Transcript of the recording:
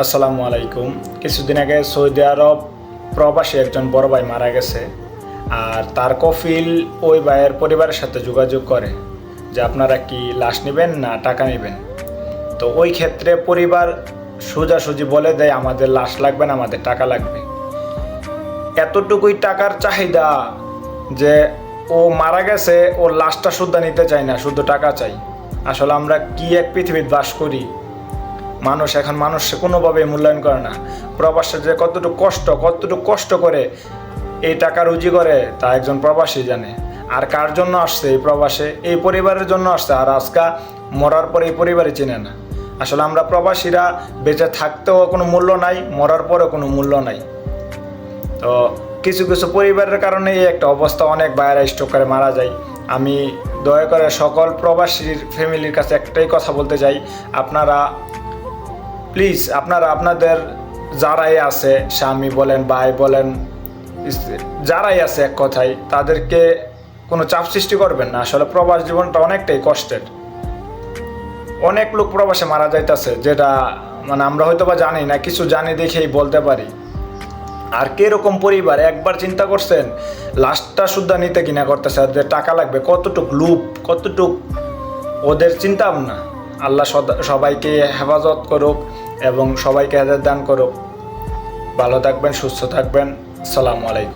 আসসালামু আলাইকুম। কিছুদিন আগে সৌদি আরব প্রবাসী একজন বড় ভাই মারা গেছে, আর তার কফিল ওই ভাইয়ের পরিবারের সাথে যোগাযোগ করে যে আপনারা কি লাশ নেবেন না টাকা নেবেন। তো ওই ক্ষেত্রে পরিবার সোজাসুজি বলে দেয় আমাদের লাশ লাগবে না, আমাদের টাকা লাগবে। এতটুকুই টাকার চাহিদা যে ও মারা গেছে, ওর লাশটা শুদ্ধ নিতে চায় না, শুধু টাকা চাই। আসলে আমরা কি এক পৃথিবীতে বাস করি। মানুষ কোনোভাবে মূল্যায়ন করে না। প্রবাসে যে কতটুকু কষ্ট করে এই টাকা রুজি করে তা একজন প্রবাসী জানে। আর কার জন্য আসছে এই প্রবাসে? এই পরিবারের জন্য আসছে। আর আজকা মরার পরে এই পরিবারে চেনে না। আসলে আমরা প্রবাসীরা বেঁচে থাকতেও কোনো মূল্য নাই, মরার পরেও কোনো মূল্য নাই। তো কিছু কিছু পরিবারের কারণে এই একটা অবস্থা, অনেক বাইরে স্ট্রোক করে মারা যায়। আমি দয়া করে সকল প্রবাসীর ফ্যামিলির কাছে একটাই কথা বলতে চাই, প্লিজ আপনাদের যারাই আছে, স্বামী বলেন, ভাই বলেন, যারাই আছে, এক কথায় তাদেরকে কোনো চাপ সৃষ্টি করবেন না। আসলে প্রবাস জীবনটা অনেকটাই কষ্টের। অনেক লোক প্রবাসে মারা যাইতেছে, যেটা আমরা হয়তো বা জানি না, কিছু জানি দেখেই বলতে পারি। আর কিরকম পরিবার একবার চিন্তা করছেন লাস্টটা শুদ্ধা নিতে কিনা করতেছে, আর যে টাকা লাগবে, কতটুক লুপ, কতটুক ওদের চিন্তা ভাবনা। আল্লাহ সবাইকে হেফাজত করুক এবং সবাইকে হেদায়েত দান করুক। ভালো থাকবেন, সুস্থ থাকবেন। আসসালামু আলাইকুম।